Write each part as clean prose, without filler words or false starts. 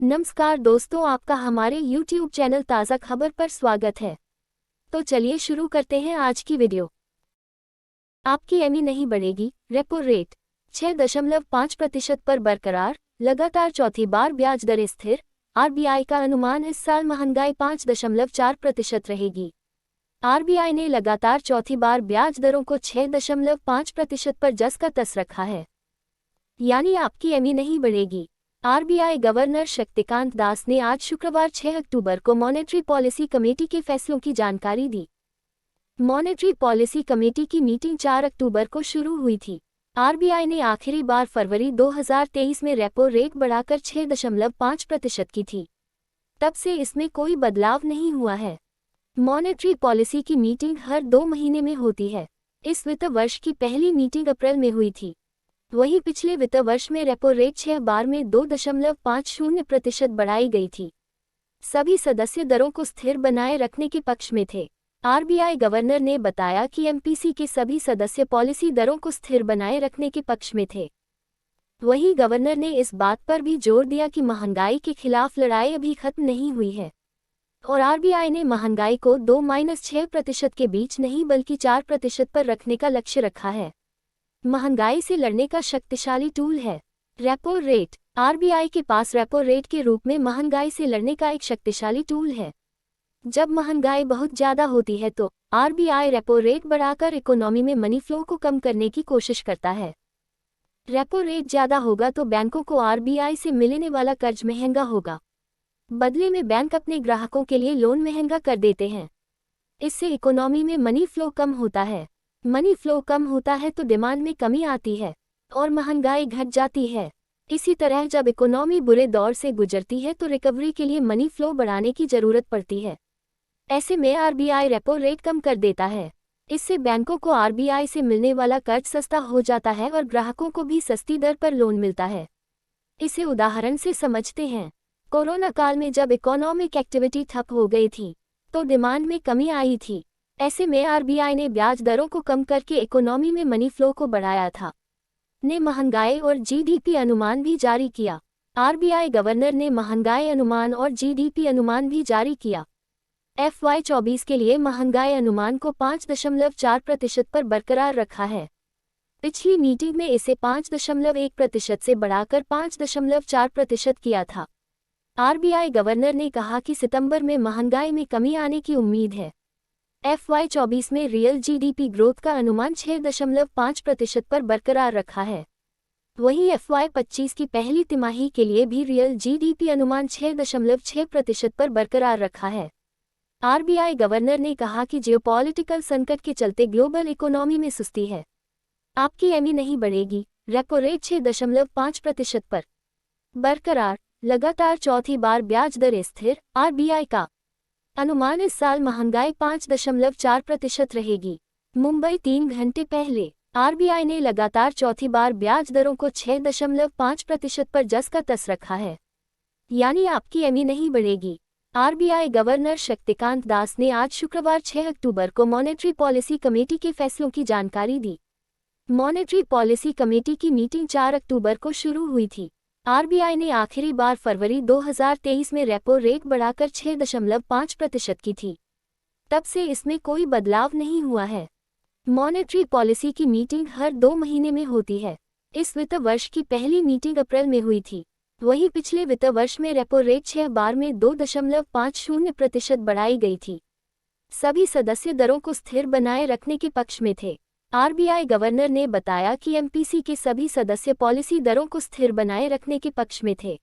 नमस्कार दोस्तों, आपका हमारे YouTube चैनल ताज़ा खबर पर स्वागत है। तो चलिए शुरू करते हैं आज की वीडियो। आपकी एमई नहीं बढ़ेगी, रेपो रेट 6.5% पर बरकरार, लगातार चौथी बार ब्याज दरें स्थिर। आरबीआई का अनुमान इस साल महंगाई 5.4% रहेगी। आरबीआई ने लगातार चौथी बार ब्याज दरों को 6.5% पर जस का तस रखा है, यानी आपकी एमई नहीं बढ़ेगी। आरबीआई गवर्नर शक्तिकांत दास ने आज शुक्रवार 6 अक्टूबर को मॉनेटरी पॉलिसी कमेटी के फैसलों की जानकारी दी। मॉनेटरी पॉलिसी कमेटी की मीटिंग 4 अक्टूबर को शुरू हुई थी। आरबीआई ने आखिरी बार फरवरी 2023 में रेपो रेट बढ़ाकर 6.5% की थी। तब से इसमें कोई बदलाव नहीं हुआ है। मॉनेटरी पॉलिसी की मीटिंग हर 2 महीने में होती है। इस वित्त वर्ष की पहली मीटिंग अप्रैल में हुई थी। वहीं पिछले वित्त वर्ष में रेपो रेट 6 बार में 2.50% बढ़ाई गई थी। सभी सदस्य दरों को स्थिर बनाए रखने के पक्ष में थे। आरबीआई गवर्नर ने बताया कि एमपीसी के सभी सदस्य पॉलिसी दरों को स्थिर बनाए रखने के पक्ष में थे। वहीं गवर्नर ने इस बात पर भी जोर दिया कि महंगाई के खिलाफ लड़ाई अभी खत्म नहीं हुई है और आरबीआई ने महंगाई को 2-6% के बीच नहीं बल्कि 4% पर रखने का लक्ष्य रखा है। महंगाई से लड़ने का शक्तिशाली टूल है रेपो रेट। आरबीआई के पास रेपो रेट के रूप में महंगाई से लड़ने का एक शक्तिशाली टूल है। जब महंगाई बहुत ज़्यादा होती है तो आरबीआई रेपो रेट बढ़ाकर इकोनॉमी में मनी फ्लो को कम करने की कोशिश करता है। रेपो रेट ज़्यादा होगा तो बैंकों को आरबीआई से मिलने वाला कर्ज महंगा होगा। बदले में बैंक अपने ग्राहकों के लिए लोन महंगा कर देते हैं। इससे इकोनॉमी में मनी फ्लो कम होता है। मनी फ्लो कम होता है तो डिमांड में कमी आती है और महंगाई घट जाती है। इसी तरह जब इकोनॉमी बुरे दौर से गुजरती है तो रिकवरी के लिए मनी फ्लो बढ़ाने की जरूरत पड़ती है। ऐसे में आरबीआई रेपो रेट कम कर देता है। इससे बैंकों को आरबीआई से मिलने वाला कर्ज सस्ता हो जाता है और ग्राहकों को भी सस्ती दर पर लोन मिलता है। इसे उदाहरण से समझते हैं। कोरोना काल में जब इकोनॉमिक एक्टिविटी ठप हो गई थी तो डिमांड में कमी आई थी। ऐसे में आरबीआई ने ब्याज दरों को कम करके इकोनॉमी में मनी फ्लो को बढ़ाया था। ने महंगाई और जीडीपी अनुमान भी जारी किया। आरबीआई गवर्नर ने महंगाई अनुमान और जीडीपी अनुमान भी जारी किया। FY24 के लिए महंगाई अनुमान को 5.4% पर बरकरार रखा है। पिछली मीटिंग में इसे 5.1% से बढ़ाकर 5.4% किया था। आरबीआई गवर्नर ने कहा कि सितंबर में महंगाई में कमी आने की उम्मीद है। FY24 में रियल जीडीपी ग्रोथ का अनुमान 6.5% पर बरकरार रखा है। वहीं FY25 की पहली तिमाही के लिए भी रियल जीडीपी अनुमान 6.6% पर बरकरार रखा है। आरबीआई गवर्नर ने कहा कि जियोपॉलिटिकल संकट के चलते ग्लोबल इकोनॉमी में सुस्ती है। आपकी एमई नहीं बढ़ेगी, रेपो रेट 6.5% पर बरकरार, लगातार चौथी बार ब्याज दरें स्थिर। आरबीआई का अनुमान इस साल महंगाई 5.4% रहेगी। मुंबई 3 घंटे पहले आरबीआई ने लगातार चौथी बार ब्याज दरों को 6.5% पर जस का तस रखा है, यानी आपकी एमई नहीं बढ़ेगी। आरबीआई गवर्नर शक्तिकांत दास ने आज शुक्रवार 6 अक्टूबर को मॉनेटरी पॉलिसी कमेटी के फैसलों की जानकारी दी। मॉनेटरी पॉलिसी कमेटी की मीटिंग 4 अक्टूबर को शुरू हुई थी। आरबीआई ने आखिरी बार फरवरी 2023 में रेपो रेट बढ़ाकर 6.5% की थी। तब से इसमें कोई बदलाव नहीं हुआ है। मॉनेटरी पॉलिसी की मीटिंग हर 2 महीने में होती है। इस वित्त वर्ष की पहली मीटिंग अप्रैल में हुई थी। वहीं पिछले वित्त वर्ष में रेपो रेट 6 बार में 2.50% बढ़ाई गई थी। सभी सदस्य दरों को स्थिर बनाए रखने के पक्ष में थे। आरबीआई गवर्नर ने बताया कि एमपीसी के सभी सदस्य पॉलिसी दरों को स्थिर बनाए रखने के पक्ष में थे।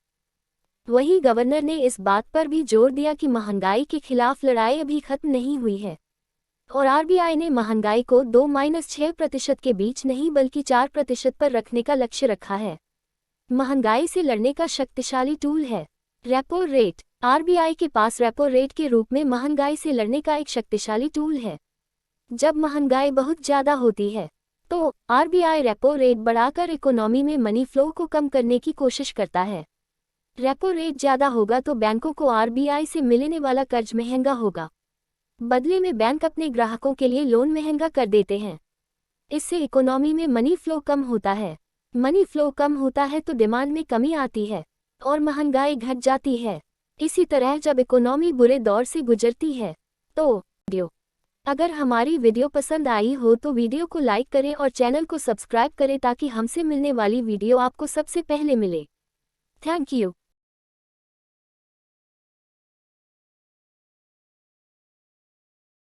वहीं गवर्नर ने इस बात पर भी जोर दिया कि महंगाई के खिलाफ लड़ाई अभी खत्म नहीं हुई है और आरबीआई ने महंगाई को 2-6% के बीच नहीं बल्कि 4% पर रखने का लक्ष्य रखा है। महंगाई से लड़ने का शक्तिशाली टूल है रेपो रेट। आरबीआई के पास रेपो रेट के रूप में महंगाई से लड़ने का एक शक्तिशाली टूल है। जब महंगाई बहुत ज़्यादा होती है तो आरबीआई रेपो रेट बढ़ाकर इकोनॉमी में मनी फ्लो को कम करने की कोशिश करता है। रेपो रेट ज़्यादा होगा तो बैंकों को आरबीआई से मिलने वाला कर्ज महंगा होगा। बदले में बैंक अपने ग्राहकों के लिए लोन महंगा कर देते हैं। इससे इकोनॉमी में मनी फ्लो कम होता है। मनी फ्लो कम होता है तो डिमांड में कमी आती है और महंगाई घट जाती है। इसी तरह जब इकोनॉमी बुरे दौर से गुजरती है तो वीडियो अगर हमारी वीडियो पसंद आई हो तो वीडियो को लाइक करें और चैनल को सब्सक्राइब करें ताकि हमसे मिलने वाली वीडियो आपको सबसे पहले मिले। Thank you.